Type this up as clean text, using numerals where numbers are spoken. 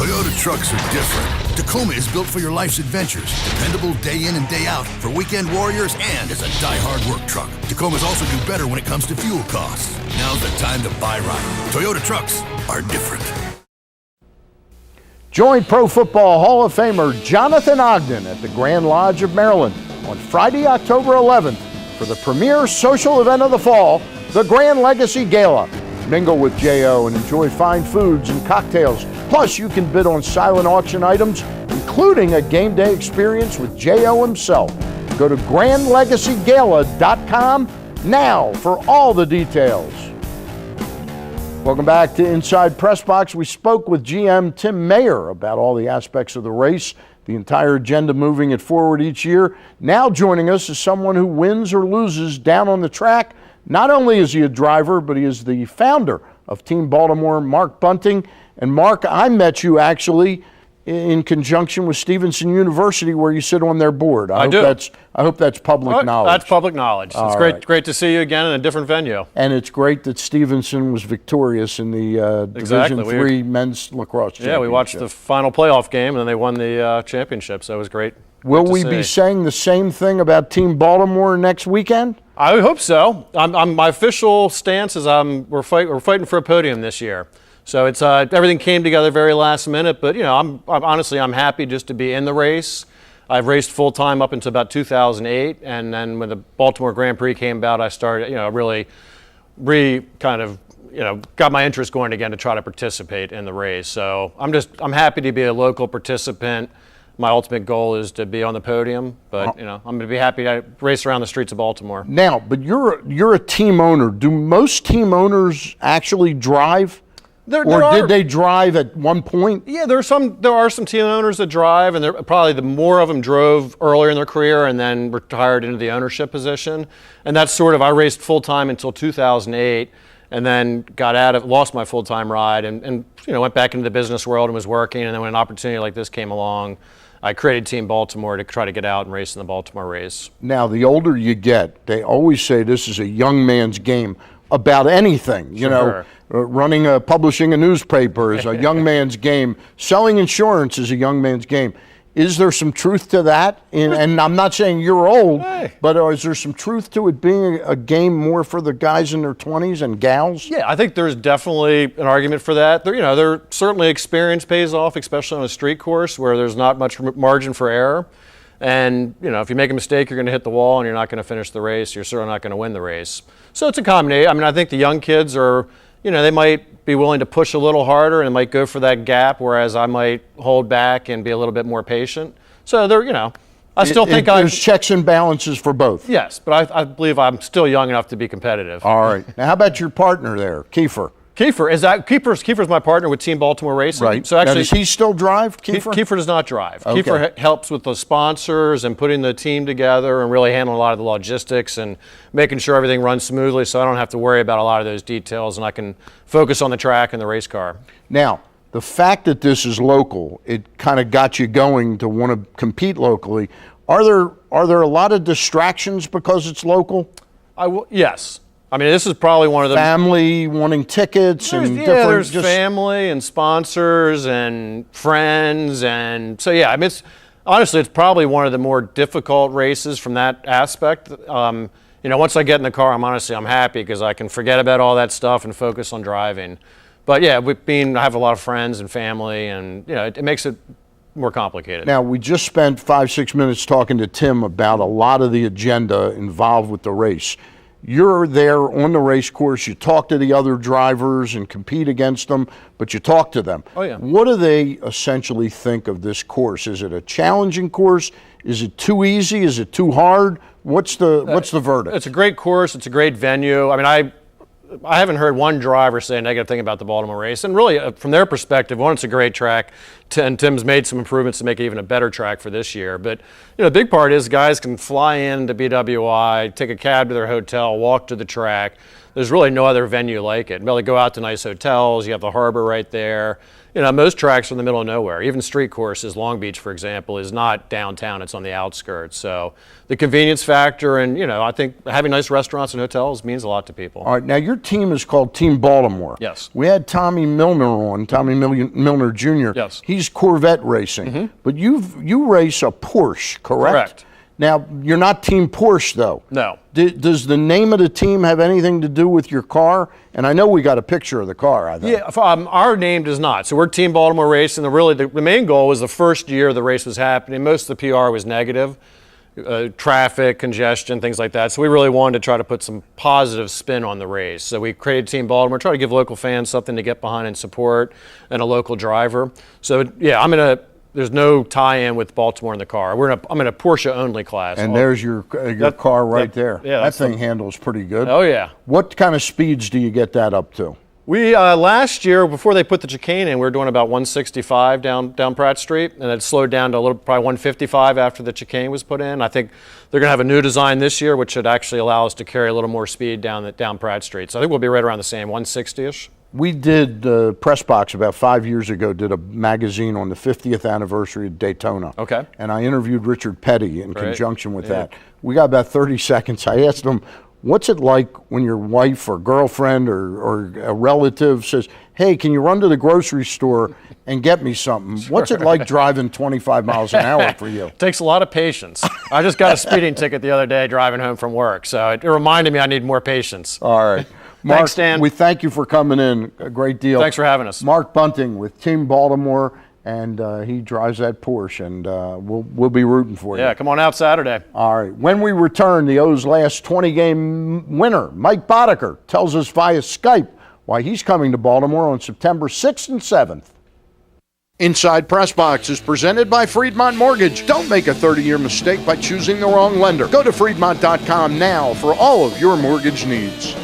Toyota trucks are different. Tacoma is built for your life's adventures. Dependable day in and day out for weekend warriors and as a die-hard work truck. Tacomas also do better when it comes to fuel costs. Now's the time to buy right. Toyota trucks are different. Join Pro Football Hall of Famer Jonathan Ogden at the Grand Lodge of Maryland on Friday, October 11th for the premier social event of the fall, the Grand Legacy Gala. Mingle with J.O. and enjoy fine foods and cocktails. Plus, you can bid on silent auction items, including a game day experience with J.O. himself. Go to grandlegacygala.com now for all the details. Welcome back to Inside PressBox. We spoke with GM Tim Mayer about all the aspects of the race, the entire agenda moving it forward each year. Now joining us is someone who wins or loses down on the track. Not only is he a driver, but he is the founder of Team Baltimore, Marc Bunting. And Marc, I met you actually in conjunction with Stevenson University, where you sit on their board. I hope that's public knowledge. That's public knowledge. It's great to see you again in a different venue. And it's great that Stevenson was victorious in the Division III men's lacrosse championship. Yeah, we watched the final playoff game, and then they won the championship, so it was great. Will we be saying the same thing about Team Baltimore next weekend? I hope so. My official stance is we're fighting for a podium this year. So it's everything came together very last minute, but I'm honestly happy just to be in the race. I've raced full time up until about 2008, and then when the Baltimore Grand Prix came about, I started really got my interest going again to try to participate in the race. So I'm happy to be a local participant. My ultimate goal is to be on the podium, but I'm going to be happy to race around the streets of Baltimore. Now, but you're a team owner. Do most team owners actually drive? Did they drive at one point? Yeah, there are some team owners that drive, and probably the more of them drove earlier in their career and then retired into the ownership position. And that's I raced full time until 2008, and then lost my full time ride, and went back into the business world and was working. And then when an opportunity like this came along, I created Team Baltimore to try to get out and race in the Baltimore race. Now, the older you get, they always say this is a young man's game about anything. Publishing a newspaper is a young man's game. Selling insurance is a young man's game. Is there some truth to that? And I'm not saying you're old, but is there some truth to it being a game more for the guys in their 20s and gals? Yeah, I think there's definitely an argument for that. There certainly experience pays off, especially on a street course where there's not much margin for error. And if you make a mistake, you're going to hit the wall and you're not going to finish the race. You're certainly not going to win the race. So it's a combination. I think the young kids are, they might be willing to push a little harder and might go for that gap, whereas I might hold back and be a little bit more patient. So I still think there's checks and balances for both. Yes, but I believe I'm still young enough to be competitive. All right. Now, how about your partner there, Kiefer? Kiefer's my partner with Team Baltimore Racing. Right. So actually, now, does he still drive, Kiefer? Kiefer does not drive. Okay. Kiefer helps with the sponsors and putting the team together and really handling a lot of the logistics and making sure everything runs smoothly, so I don't have to worry about a lot of those details and I can focus on the track and the race car. Now, the fact that this is local, it kind of got you going to want to compete locally. Are there a lot of distractions because it's local? Yes. This is probably one of the family wanting tickets and different. Yeah, there's family and sponsors and friends, and so yeah. Honestly, it's probably one of the more difficult races from that aspect. Once I get in the car, I'm happy because I can forget about all that stuff and focus on driving. But yeah, I have a lot of friends and family, and it makes it more complicated. Now, we just spent 5-6 minutes talking to Tim about a lot of the agenda involved with the race. You're there on the race course, you talk to the other drivers and compete against them, but you talk to them. Oh, yeah. What do they essentially think of this course? Is it a challenging course? Is it too easy? Is it too hard? What's the verdict? It's a great course. It's a great venue. I haven't heard one driver say a negative thing about the Baltimore race. And really, from their perspective, one, it's a great track, and Tim's made some improvements to make it even a better track for this year. But the big part is guys can fly in to BWI, take a cab to their hotel, walk to the track. there's really no other venue like it. Be able to go out to nice hotels. You have the harbor right there. You know, most tracks are in the middle of nowhere. Even street courses, Long Beach, for example, is not downtown. It's on the outskirts. So the convenience factor and, you know, I think having nice restaurants and hotels means a lot to people. All right, now your team is called Team Baltimore. Yes. We had Tommy Milner on, Tommy Milner Jr. Yes. He's Corvette racing, but you race a Porsche, correct? Correct. Now, you're not Team Porsche, though. No. Does the name of the team have anything to do with your car? And I know we got a picture of the car, I think. Yeah, our name does not. So we're Team Baltimore Racing. The main goal was the first year the race was happening. Most of the PR was negative, traffic, congestion, things like that. So we really wanted to try to put some positive spin on the race. So we created Team Baltimore, try to give local fans something to get behind and support, and a local driver. So yeah, there's no tie-in with Baltimore in the car. I'm in a Porsche-only class. And there's your car right there. Yeah, that thing handles pretty good. Oh, yeah. What kind of speeds do you get that up to? We, last year, before they put the chicane in, we were doing about 165 down Pratt Street, and it slowed down to probably 155 after the chicane was put in. I think they're going to have a new design this year, which should actually allow us to carry a little more speed down Pratt Street. So I think we'll be right around the same, 160-ish. We did, PressBox about 5 years ago, did a magazine on the 50th anniversary of Daytona. Okay. And I interviewed Richard Petty in conjunction with that. We got about 30 seconds. I asked him, what's it like when your wife or girlfriend or a relative says, hey, can you run to the grocery store and get me something? Sure. What's it like driving 25 miles an hour for you? It takes a lot of patience. I just got a speeding ticket the other day driving home from work, so it reminded me I need more patience. All right. Mark, thanks, Dan. We thank you for coming in. A great deal. Thanks for having us. Marc Bunting with Team Baltimore, and he drives that Porsche, and we'll be rooting for you. Yeah, come on out Saturday. All right. When we return, the O's last 20-game winner, Mike Boddicker, tells us via Skype why he's coming to Baltimore on September 6th and 7th. Inside PressBox is presented by Friedmont Mortgage. Don't make a 30-year mistake by choosing the wrong lender. Go to Friedmont.com now for all of your mortgage needs.